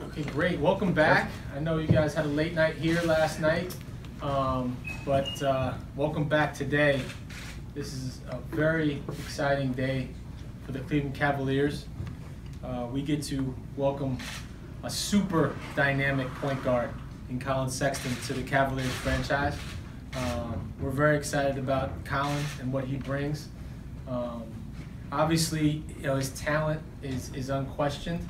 Okay, great. Welcome back. I know you guys had a late night here last night, but welcome back today. This is a very exciting day for the Cleveland Cavaliers. We get to welcome a super dynamic point guard in Collin Sexton to the Cavaliers franchise. We're very excited about Collin and what he brings. Obviously, his talent is unquestioned,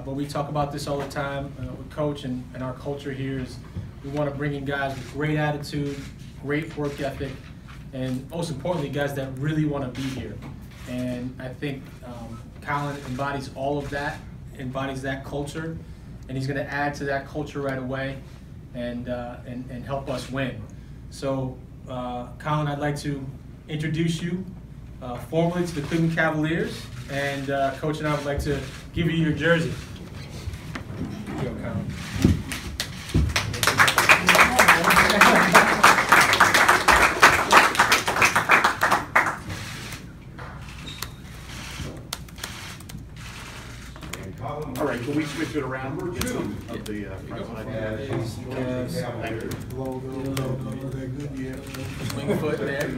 but we talk about this all the time with Coach, and our culture here is we want to bring in guys with great attitude, great work ethic, and most importantly, guys that really want to be here. And I think Collin embodies all of that, embodies that culture, and he's going to add to that culture right away and help us win. So, Collin, I'd like to introduce you formally to the Cleveland Cavaliers, and Coach and I would like to give you your jersey. Here you go, Collin. All right, can we switch it around? Number 2 of the front side. Swing foot there.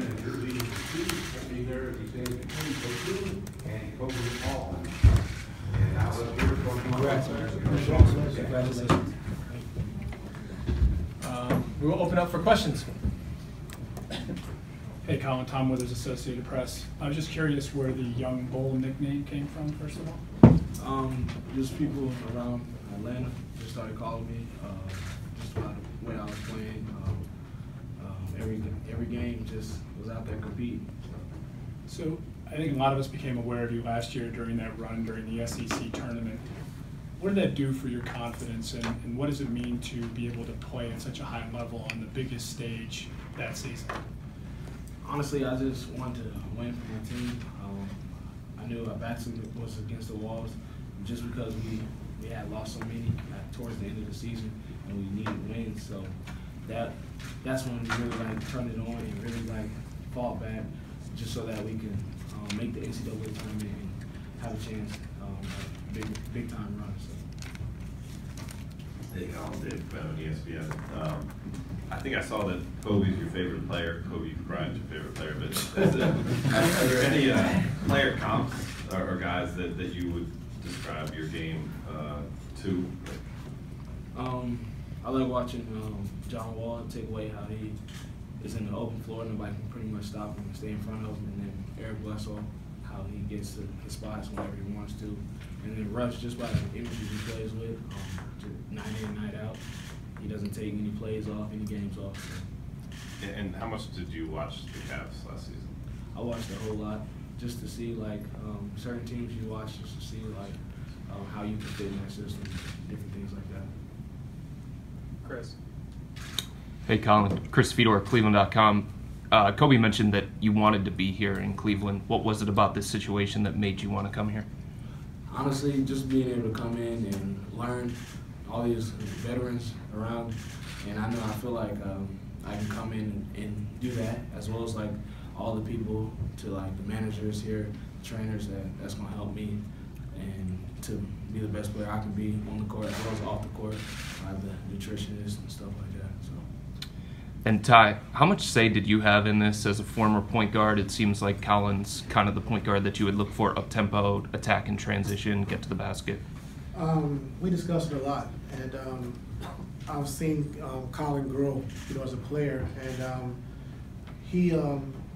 And Koby Altman. Congratulations. We will open up for questions. Hey, Collin, Tom Withers, Associated Press. I was just curious where the Young Bull nickname came from, first of all. Just people around Atlanta just started calling me just about the way I was playing. Every game just was out there competing. So I think a lot of us became aware of you last year during that run during the SEC tournament. What did that do for your confidence, and what does it mean to be able to play at such a high level on the biggest stage that season? Honestly, I just wanted to win for my team. I knew our backs was against the walls just because we had lost so many towards the end of the season and we needed wins. So that's when we really turned it on and really fought back just so that we can make the NCAA tournament and have a chance at a big time run. So. Hey, Collin, Dave from ESPN. I think I saw that Kobe's your favorite player. Kobe Bryant's your favorite player. But are there any player comps or guys that you would describe your game to? I like watching John Wall take away how he is in the open floor. Nobody can pretty much stop him and stay in front of him. And then Eric Bledsoe, how he gets to his spots whenever he wants to. And then Russ, just by the energy he plays with, night in, night out. He doesn't take any plays off, any games off. And how much did you watch the Cavs last season? I watched a whole lot just to see certain teams you watch just to see how you can fit in their system, different things like that. Chris. Hey, Collin. Chris Fedor, cleveland.com. Kobe mentioned that you wanted to be here in Cleveland. What was it about this situation that made you want to come here? Honestly, just being able to come in and learn all these veterans around, and I feel like I can come in and do that, as well as all the people to the managers here, the trainers that's going to help me and to be the best player I can be on the court as well as off the court, the nutritionists and stuff like that. So. And Ty, how much say did you have in this as a former point guard? It seems like Collin's kind of the point guard that you would look for up-tempo, attack and transition, get to the basket. We discussed it a lot, and I've seen Collin grow, as a player, and he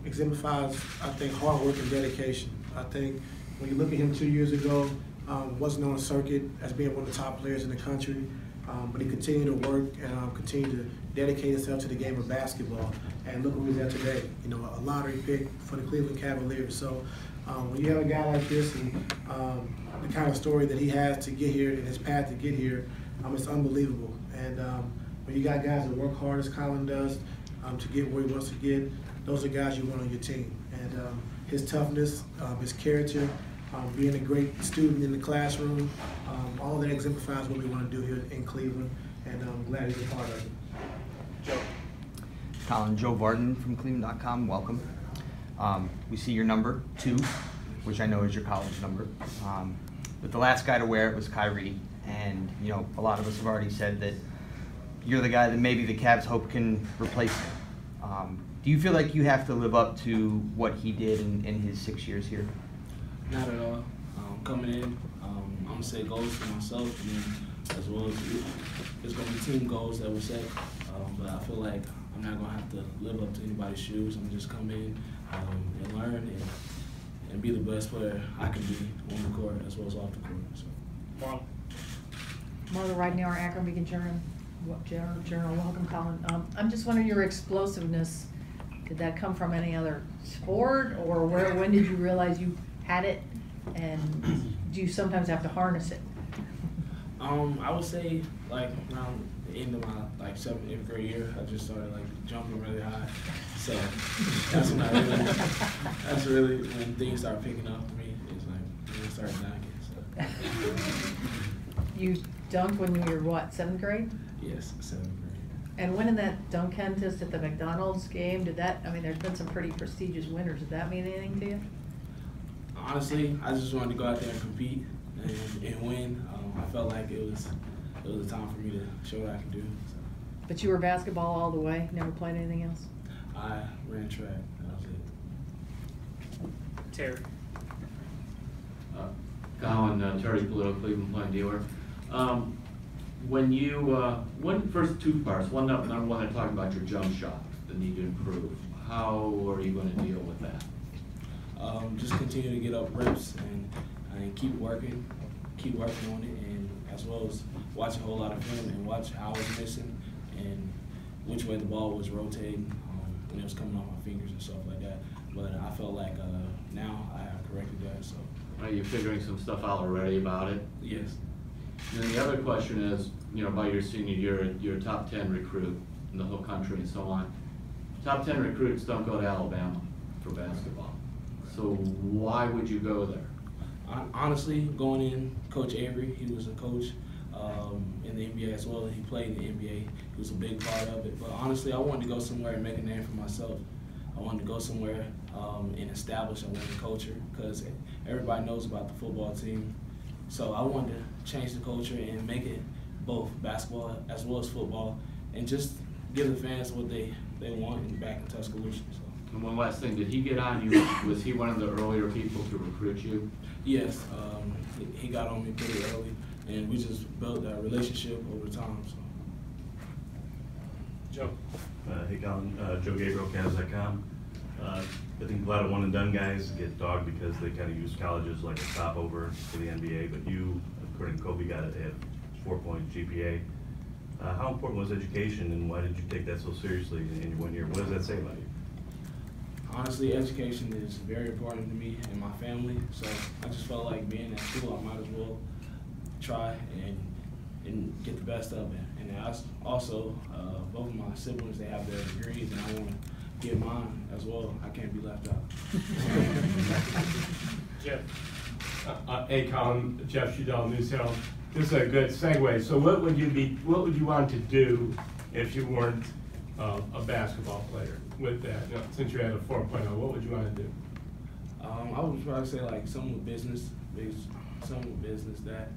exemplifies, I think, hard work and dedication. I think when you look at him 2 years ago, wasn't on a circuit as being one of the top players in the country, but he continued to work and continued to dedicate himself to the game of basketball. And look who he's at today, a lottery pick for the Cleveland Cavaliers. So when you have a guy like this and the kind of story that he has to get here and his path to get here, it's unbelievable. And when you got guys that work hard as Collin does to get where he wants to get, those are guys you want on your team. And his toughness, his character, being a great student in the classroom, all that exemplifies what we want to do here in Cleveland, and I'm glad he's a part of it. Joe. Collin, Joe Barton from cleveland.com, welcome. We see your number 2, which I know is your college number. but the last guy to wear it was Kyrie. And, you know, a lot of us have already said that you're the guy that maybe the Cavs hope can replace him. Do you feel like you have to live up to what he did in his 6 years here? Not at all. Coming in, I'm going to set goals for myself, and as well as it's going to be team goals that we set. But I feel like I'm not going to have to live up to anybody's shoes. I'm just come in and learn and be the best player I can be on the court as well as off the court. So. Marla Ridenour, Akron Beacon Journal. Welcome, Collin. I'm just wondering your explosiveness. Did that come from any other sport, or when did you realize you had it, and do you sometimes have to harness it? I would say like around the end of my 7th, 8th grade year, I just started jumping really high. So that's when that's really when things start picking up for me. It's when I started dunking. So. You dunked when you were what, 7th grade? Yes, 7th grade. And winning that dunk contest at the McDonald's game, there's been some pretty prestigious winners. Did that mean anything to you? Honestly, I just wanted to go out there and compete and win. I felt like it was a time for me to show what I can do. So. But you were basketball all the way, never played anything else? I ran track, that was it. Terry. Collin, Terry Polito, Cleveland Plain Dealer. First two parts. Number one, I'm talking about your jump shot, the need to improve. How are you going to deal with that? Just continue to get up reps and keep working on it, and as well as watch a whole lot of film and watch how I was missing and which way the ball was rotating when it was coming off my fingers and stuff like that. But I felt like now I have corrected that. So. Are you figuring some stuff out already about it? Yes. And then the other question is, by your senior year, you're a top 10 recruit in the whole country and so on. Top 10 recruits don't go to Alabama for basketball. So why would you go there? Honestly, going in, Coach Avery, he was a coach in the NBA as well. He played in the NBA. He was a big part of it. But honestly, I wanted to go somewhere and make a name for myself. I wanted to go somewhere and establish a winning culture, because everybody knows about the football team. So I wanted to change the culture and make it both basketball as well as football, and just give the fans what they want back in Tuscaloosa. So. And one last thing, did he get on you? Was he one of the earlier people to recruit you? Yes, he got on me pretty early, and we just built a relationship over time. So. Joe. Hey, Collin, Joe Gabriel, Cavs.com. I think a lot of one-and-done guys get dogged because they kind of use colleges like a stopover to the NBA, but you, according to Kobe, got it at 4-point GPA. How important was education, and why did you take that so seriously in your 1 year? What does that say about you? Honestly, education is very important to me and my family, so I just felt like being at school, I might as well try and get the best of it. And also, both of my siblings, they have their degrees, and I want to get mine as well. I can't be left out. Jeff. Hey, Collin, Jeff Shudell, News Herald. This is a good segue. So what would you want to do if you weren't a basketball player with that? Since you had a 4.0, what would you want to do? I would probably say some with business that,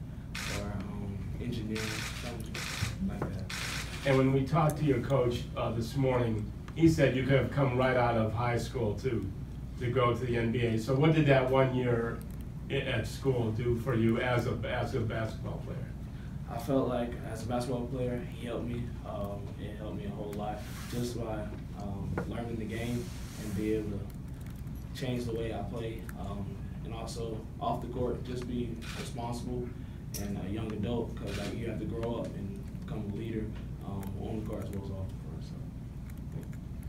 or engineering, something like that. And when we talked to your coach this morning, he said you could have come right out of high school to go to the NBA. So what did that 1 year at school do for you as a basketball player? I felt like as a basketball player, he helped me. It helped me a whole lot just by learning the game and be able to change the way I play. And also off the court, just be responsible and a young adult, because you have to grow up and become a leader on the court as well as off the court. So.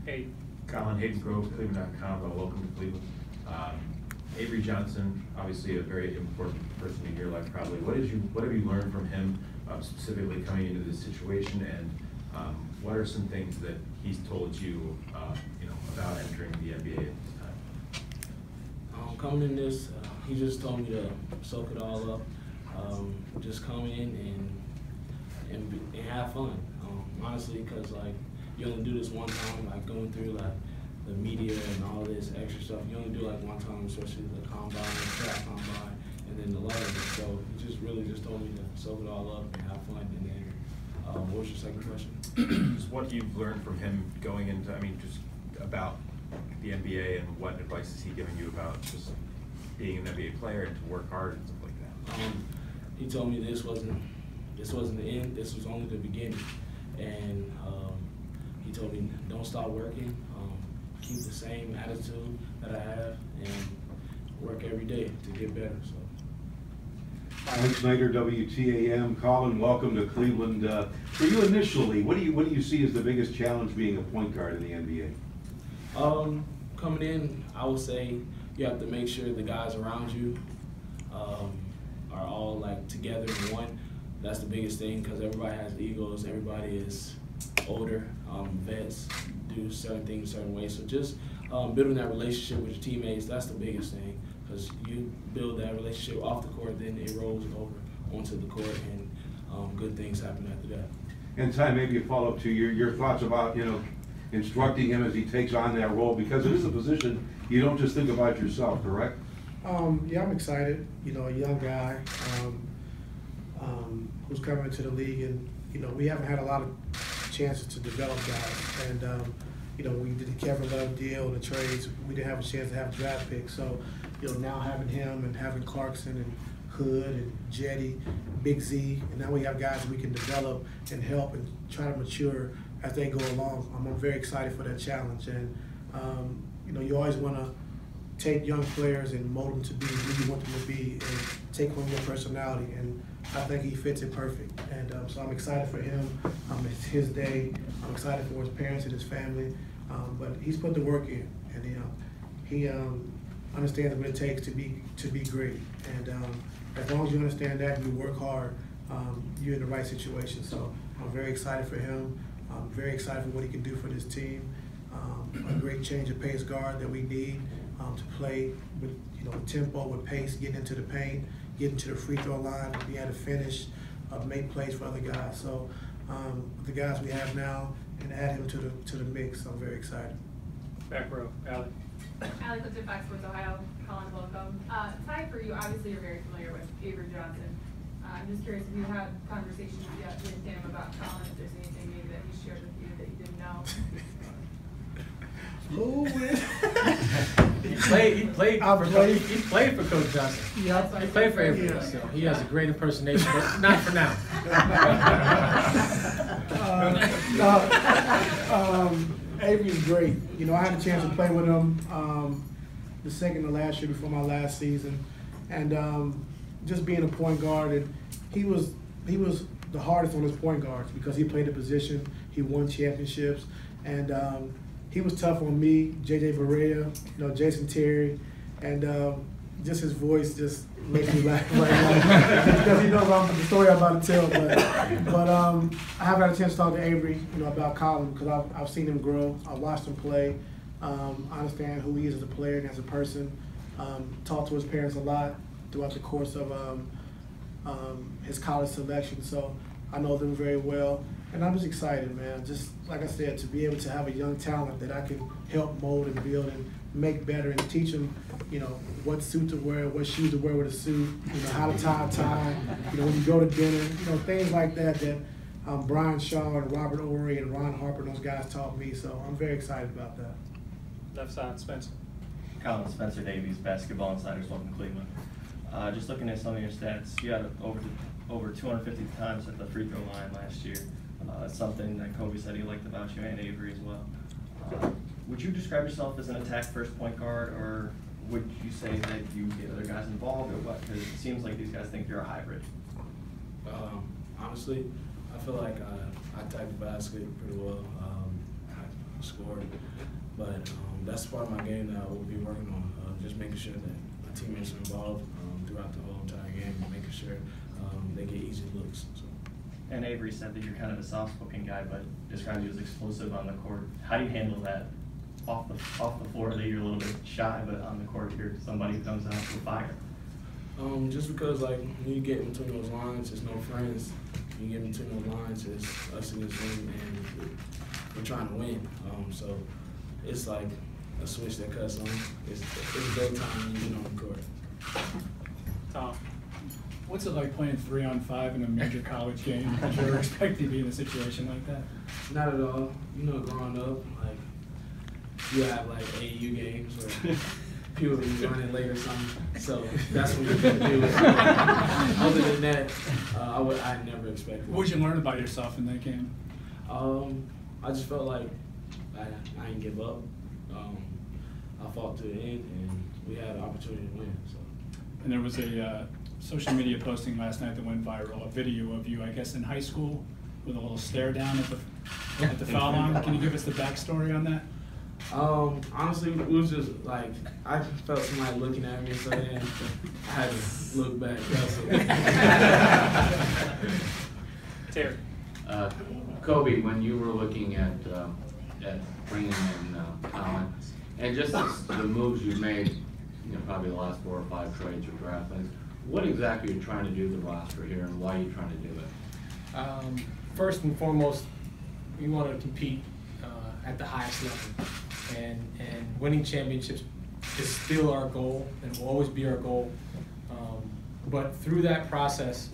Hey. Collin, Hayden Grove, cleveland.com. Welcome to Cleveland. Avery Johnson, obviously a very important person in your life, probably. What have you learned from him, specifically coming into this situation, and what are some things that he's told you, about entering the NBA at this time? Coming in this, he just told me to soak it all up, just come in and have fun. Honestly, because you only do this one time, going through the media and all this extra stuff. You only do one time, especially the combine, the track combine, and then and to learn. So he just really just told me to soak it all up and have fun. And then, what was your second question? Just what you've learned from him going into, I mean, just about the NBA, and what advice is he giving you about just being an NBA player and to work hard and stuff like that? He told me this wasn't the end. This was only the beginning. And he told me don't stop working. Keep the same attitude that I have, and work every day to get better. So. Alex Snyder, WTAM. Collin, welcome to Cleveland. For you initially, what do you see as the biggest challenge being a point guard in the NBA? Coming in, I would say you have to make sure the guys around you are all like together in one. That's the biggest thing, because everybody has egos. Everybody is older. Vets do certain things certain ways. So just building that relationship with your teammates, that's the biggest thing, because you build that relationship off the court, then it rolls over onto the court, and good things happen after that. And Ty, maybe a follow-up to your thoughts about, instructing him as he takes on that role, because it is a position you don't just think about yourself, correct? Yeah, I'm excited. A young guy who's coming into the league, and we haven't had a lot of chances to develop guys. And we did the Kevin Love deal, the trades. We didn't have a chance to have a draft pick. So now having him and having Clarkson and Hood and Jetty, Big Z, and now we have guys we can develop and help and try to mature as they go along. I'm very excited for that challenge. And you always want to take young players and mold them to be who you want them to be, and take on your personality. And I think he fits it perfect. And so I'm excited for him. It's his day. I'm excited for his parents and his family. But he's put the work in, and he understands what it takes to be great. And as long as you understand that and you work hard, you're in the right situation. So I'm very excited for him. I'm very excited for what he can do for this team. A great change of pace guard that we need to play with tempo, with pace, getting into the paint, getting to the free throw line, be able to finish, make plays for other guys. So the guys we have now, and add him to the mix, I'm very excited. Back row, Allie. Allie Clifton, Fox Sports Ohio. Collin, welcome. Ty, for you, obviously you're very familiar with Avery Johnson. I'm just curious if you had conversations with him about Collin, if there's anything maybe that he shared with you that you didn't know. He played for Coach Johnson. Yeah, He played for Avery, so he has a great impersonation, but not for now. Avery's great. I had a chance to play with him the second to last year before my last season, and just being a point guard, and he was the hardest on his point guards because he played the position. He won championships, and he was tough on me, J.J. Barea, Jason Terry, and just his voice just makes me laugh right now because he knows the story I'm about to tell. But I haven't had a chance to talk to Avery, about Collin, because I've seen him grow. I watched him play. I understand who he is as a player and as a person. Talked to his parents a lot throughout the course of his college selection, so I know them very well. And I'm just excited, man. Just like I said, to be able to have a young talent that I can help mold and build and make better and teach them, what suit to wear, what shoes to wear with a suit, how to tie a tie, when you go to dinner, things like that Brian Shaw and Robert Ory and Ron Harper, those guys taught me. So I'm very excited about that. Left side, Spencer. Collin, Spencer Davies, Basketball Insiders, welcome to Cleveland. Just looking at some of your stats, you had over 250 times at the free throw line last year. That's something that Koby said he liked about you, and Avery as well. Would you describe yourself as an attack-first point guard, or would you say that you get other guys involved, or what? Because it seems like these guys think you're a hybrid. Honestly, I feel like I attack the basket pretty well. I scored, but that's part of my game that I will be working on. Just making sure that my teammates are involved throughout the whole entire game, and making sure they get easy looks. So. And Avery said that you're kind of a soft-spoken guy, but described you as explosive on the court. How do you handle that off the floor? That you're a little bit shy, but on the court you're somebody who comes out with fire. Just because when you get between those lines, there's no friends. When you get between those lines, it's us against them, and we're trying to win. So it's like a switch that cuts on. It's go time when you get on the court. Tom. What's it like playing 3-on-5 in a major college game? Did you ever expect to be in a situation like that? Not at all. You know, growing up, like, you have like AU games where people be running late or something. So that's what you can do. Other than that, I never expected. What did you learn about yourself in that game? I just felt like I didn't give up. I fought to the end, and we had an opportunity to win. So. And there was a social media posting last night that went viral, a video of you, I guess, in high school with a little stare down at the foul line. Can you give us the backstory on that? Honestly, it was just like, I just felt somebody looking at me, so then I had to look back. Terry. Koby, when you were looking at bringing in Collin, and just the moves you've made, you know, probably the last 4 or 5 trades or draft things, what exactly are you trying to do with the roster here, and why are you trying to do it? First and foremost, we want to compete at the highest level, and winning championships is still our goal and will always be our goal. But through that process,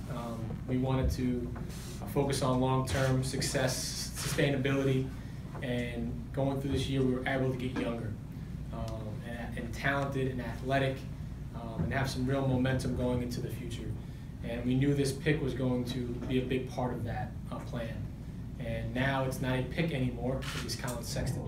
we wanted to focus on long-term success, sustainability, and going through this year, we were able to get younger and talented and athletic, and have some real momentum going into the future. And we knew this pick was going to be a big part of that plan. And now it's not a pick anymore, it's Collin Sexton.